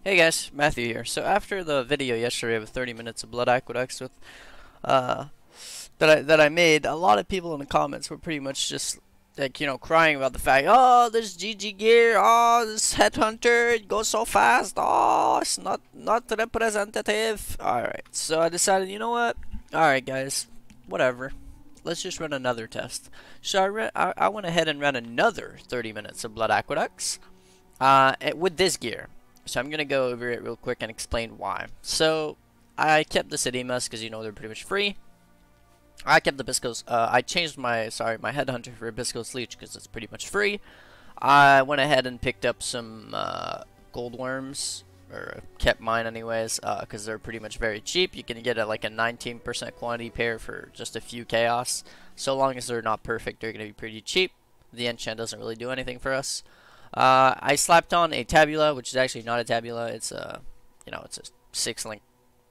Hey guys, Matthew here. So after the video yesterday of 30 minutes of Blood Aqueducts with uh that I made, a lot of people in the comments were pretty much just like, crying about the fact, oh, this GG gear, oh, this headhunter, it goes so fast, oh, it's not representative. Alright, so I decided, you know what? Alright guys, whatever. Let's just run another test. So I went ahead and ran another 30 minutes of Blood Aqueducts with this gear. So I'm gonna go over it real quick and explain why. So I kept the Sidimas because they're pretty much free. I kept the Biscos. I changed my headhunter for a Biscos Leech because it's pretty much free. I went ahead and picked up some gold worms, or kept mine anyways, because they're pretty much very cheap. You can get like a 19% quantity pair for just a few chaos. So long as they're not perfect, they're gonna be pretty cheap. The enchant doesn't really do anything for us. I slapped on a Tabula, which is actually not a Tabula. It's it's a 6-link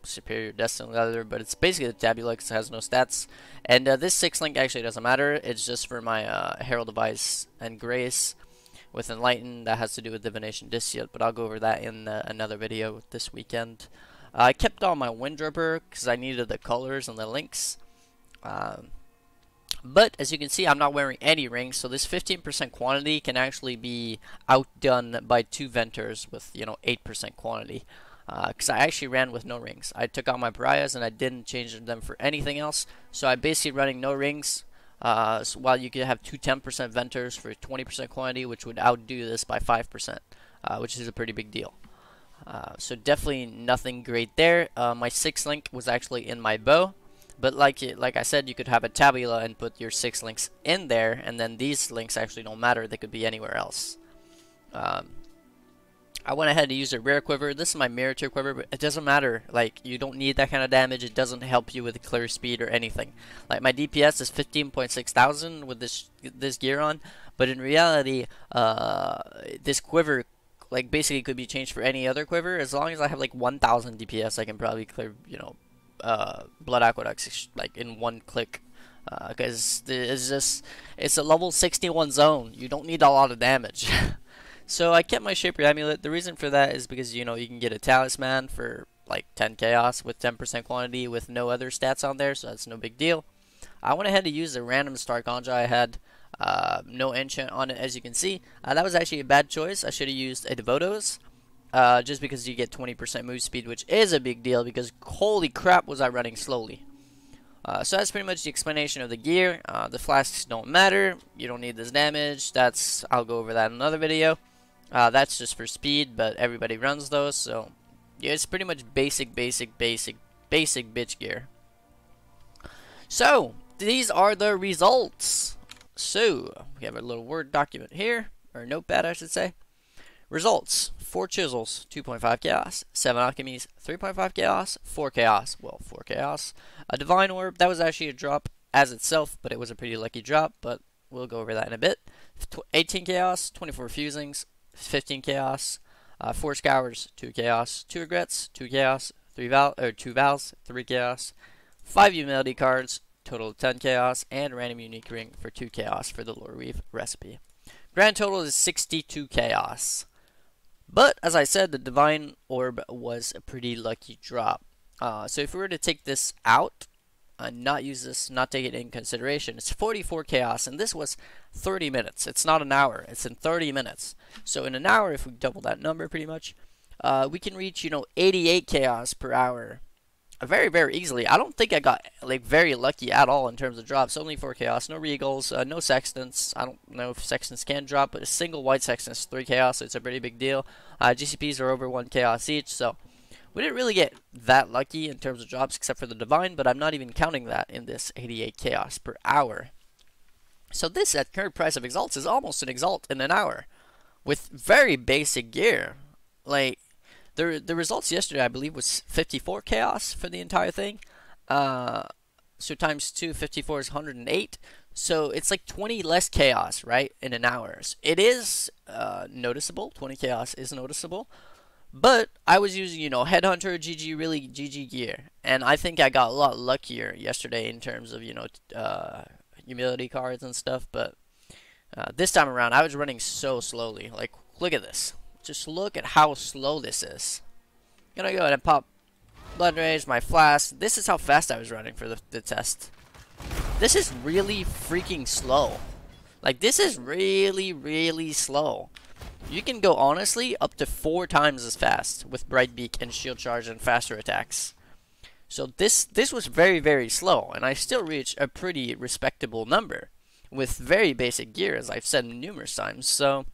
superior destiny leather, but it's basically a Tabula because it has no stats. And this 6-link actually doesn't matter. It's just for my Herald of Ice and Grace with Enlighten. That has to do with Divination Dispute, but I'll go over that in another video this weekend. I kept on my Windrubber because I needed the colors and the links. But as you can see, I'm not wearing any rings, so this 15% quantity can actually be outdone by 2 Venters with 8% quantity. Because I actually ran with no rings. I took out my Pariahs and I didn't change them for anything else. So I'm basically running no rings. So while you could have 2 10% Venters for 20% quantity, which would outdo this by 5%, which is a pretty big deal. So definitely nothing great there. My 6-link was actually in my bow. But like I said, you could have a Tabula and put your 6 links in there, and then these links actually don't matter. They could be anywhere else. I went ahead and used a rare quiver. This is my mirror tier quiver, but it doesn't matter. Like, you don't need that kind of damage. It doesn't help you with clear speed or anything. Like, my DPS is 15.6 thousand with this gear on, but in reality, this quiver basically could be changed for any other quiver. As long as I have like 1,000 DPS, I can probably clear Blood Aqueducts like in one click, because it's a level 61 zone. You don't need a lot of damage. So I kept my Shaper Amulet. The reason for that is because you can get a Talisman for like 10 chaos with 10% quantity with no other stats on there, so that's no big deal. I went ahead to use the random Star Ganja I had. No enchant on it, as you can see. That was actually a bad choice. I should have used a Devotos. Just because you get 20% move speed, which is a big deal because holy crap was I running slowly. So that's pretty much the explanation of the gear. The flasks don't matter. You don't need this damage. I'll go over that in another video. That's just for speed, but everybody runs those, so yeah, it's pretty much basic bitch gear. So these are the results. So we have a little Word document here, or notepad I should say. Results: 4 chisels, 2.5 chaos, 7 alchemies, 3.5 chaos, 4 chaos, 4 chaos. A divine orb, that was actually a drop as itself, but it was a pretty lucky drop, but we'll go over that in a bit. 18 chaos, 24 fusings, 15 chaos, 4 scours, 2 chaos, 2 regrets, 2 chaos, 2 vals, 3 chaos, 5 humility cards, total of 10 chaos, and random unique ring for 2 chaos for the Lore Weave recipe. Grand total is 62 chaos. But, as I said, the Divine Orb was a pretty lucky drop. So if we were to take this out, not use this, not take it in consideration, it's 44 chaos, and this was 30 minutes. It's not an hour, it's in 30 minutes. So in an hour, if we double that number pretty much, we can reach, 88 chaos per hour. Very, very easily. I don't think I got very lucky at all in terms of drops. Only 4 chaos, no regals, no sextants. I don't know if sextants can drop, but a single white sextant is 3 chaos, so it's a pretty big deal. GCPs are over 1 chaos each, so we didn't really get that lucky in terms of drops except for the divine, but I'm not even counting that in this 88 chaos per hour. So this, at current price of exalts, is almost an exalt in an hour with very basic gear. Like, the results yesterday, I believe, was 54 chaos for the entire thing. So times 2, 54 is 108. So it's like 20 less chaos, right, in an hour. It is noticeable. 20 chaos is noticeable. But I was using, Headhunter, GG, really GG gear. And I think I got a lot luckier yesterday in terms of, humility cards and stuff. But this time around, I was running so slowly. Like, look at this. just look at how slow this is. I'm gonna go ahead and pop Blood Rage, my flask. This is how fast I was running for the test. This is really freaking slow. Like, this is really, really slow. You can go, honestly, up to 4 times as fast with Brightbeak and Shield Charge and faster attacks. So this was very, very slow, and I still reached a pretty respectable number with very basic gear, as I've said numerous times. So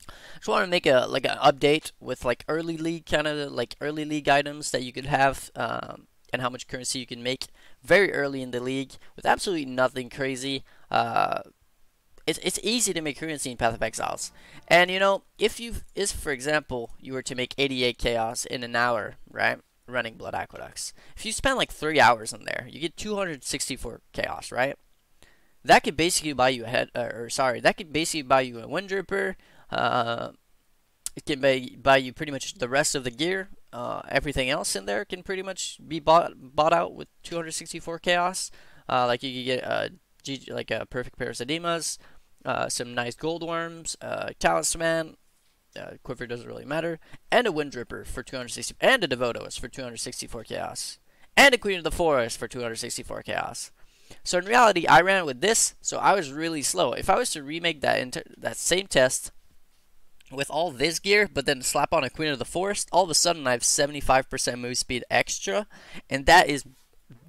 I just want to make an update with like early league early league items that you could have, and how much currency you can make very early in the league with absolutely nothing crazy. It's easy to make currency in Path of Exiles, and you know, if for example you were to make 88 chaos in an hour, right? Running Blood Aqueducts. If you spend like 3 hours in there, you get 264 chaos, right? That could basically buy you that could basically buy you a Windripper. It can buy you pretty much the rest of the gear. Everything else in there can pretty much be bought out with 264 chaos. Like you could get a perfect pair of Zedimas, some nice gold worms, talisman. Quiver doesn't really matter, and a Windripper for 260, and a Devotos for 264 chaos, and a Queen of the Forest for 264 chaos. So in reality, I ran with this, so I was really slow. If I was to remake that same test with all this gear, but then slap on a Queen of the Forest, all of a sudden I have 75% move speed extra, and that is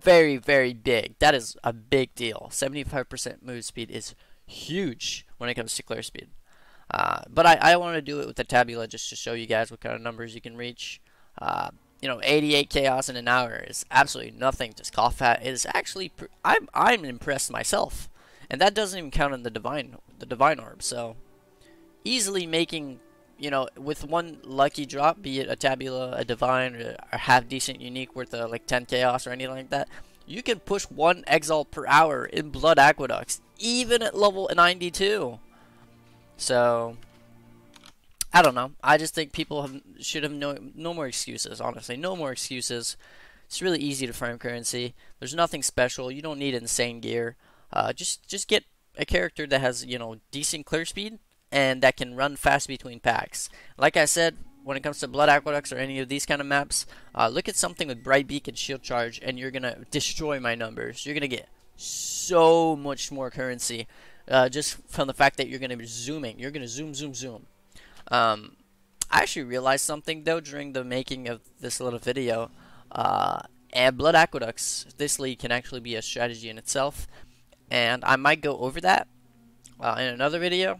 very, very big. That is a big deal. 75% move speed is huge when it comes to clear speed. But I want to do it with the Tabula just to show you guys what kind of numbers you can reach. You know, 88 chaos in an hour is absolutely nothing to scoff at. It is actually, I'm impressed myself, and that doesn't even count in the divine orb. So easily making, you know, with one lucky drop, be it a Tabula, a divine, or a half decent unique worth of like 10 chaos or anything like that, you can push 1 exalt per hour in Blood Aqueducts, even at level 92. So I don't know. I just think people should have no more excuses. Honestly, no more excuses. It's really easy to farm currency. There's nothing special. You don't need insane gear. Just get a character that has, you know, decent clear speed and that can run fast between packs. Like I said, when it comes to Blood Aqueducts or any of these kind of maps, look at something with Brightbeak and Shield Charge, and you're gonna destroy my numbers. You're gonna get so much more currency. Just from the fact that you're going to be zooming. You're going to zoom. I actually realized something, though, during the making of this little video. And Blood Aqueducts, this league can actually be a strategy in itself. And I might go over that in another video.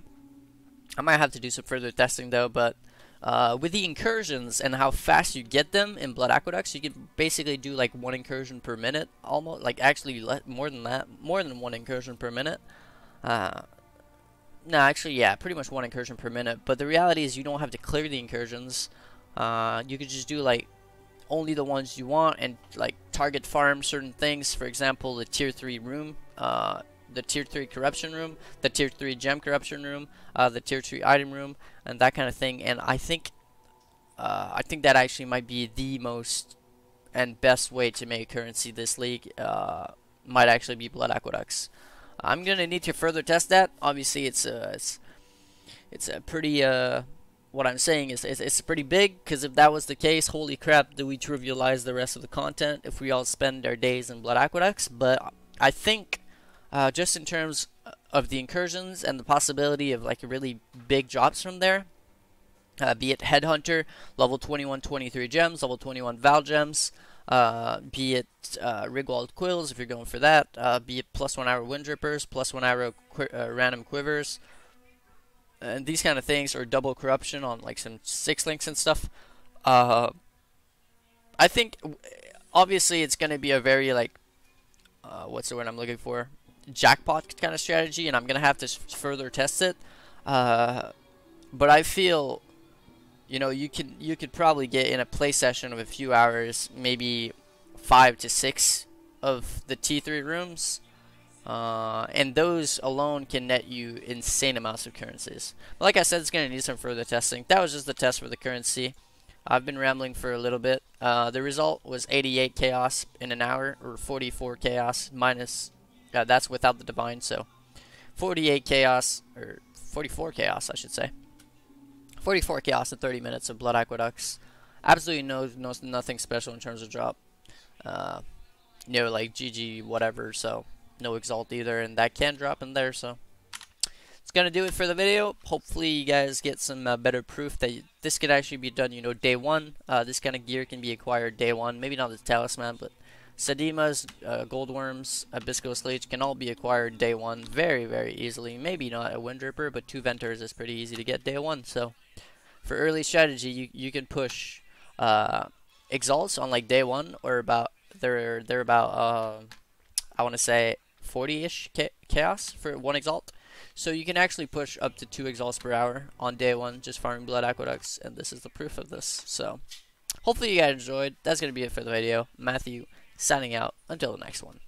I might have to do some further testing, though. But with the incursions and how fast you get them in Blood Aqueducts, you can basically do like 1 incursion per minute. Almost, like actually more than that. More than 1 incursion per minute. No, actually, yeah, pretty much 1 incursion per minute. But the reality is you don't have to clear the incursions. You could just do like only the ones you want and like target farm certain things. For example, the tier 3 room, the tier 3 corruption room, the tier 3 gem corruption room, the tier 3 item room, and that kind of thing. And I think that actually might be the most and best way to make currency this league. Might actually be Blood Aqueducts. I'm gonna need to further test that. Obviously, it's a pretty what I'm saying is it's pretty big, because if that was the case, holy crap, do we trivialize the rest of the content if we all spend our days in Blood Aqueducts? But I think just in terms of the incursions and the possibility of like really big drops from there, be it Headhunter, level 21, 23 gems, level 21 Val gems. Be it Rigwald Quills if you're going for that, be it +1 hour Windrippers, +1 hour random Quivers, and these kind of things, or double corruption on like some 6 links and stuff. I think obviously it's going to be a very like what's the word I'm looking for, jackpot kind of strategy, and I'm going to have to further test it. But I feel, you know, you could probably get in a play session of a few hours, maybe 5 to 6 of the T3 rooms, and those alone can net you insane amounts of currencies. But like I said, it's going to need some further testing. That was just the test for the currency. I've been rambling for a little bit. The result was 88 chaos in an hour, or 44 chaos minus, that's without the divine, so 48 chaos, or 44 chaos I should say. 44 chaos in 30 minutes of Blood Aqueducts. Absolutely nothing special in terms of drop. Like GG whatever, so no exalt either, and that can drop in there, so it's gonna do it for the video. Hopefully you guys get some better proof that this could actually be done, day one. This kind of gear can be acquired day one. Maybe not the talisman, but Sadimas, Goldworms, Abyssal Leech can all be acquired day one very, very easily. Maybe not a Windripper, but 2 Venters is pretty easy to get day one. So for early strategy, you can push exalts on like day one, or about they're about I want to say 40-ish chaos for 1 exalt. So you can actually push up to 2 exalts per hour on day one, just farming Blood Aqueducts, and this is the proof of this. So hopefully you guys enjoyed. That's gonna be it for the video. Matthew signing out. Until the next one.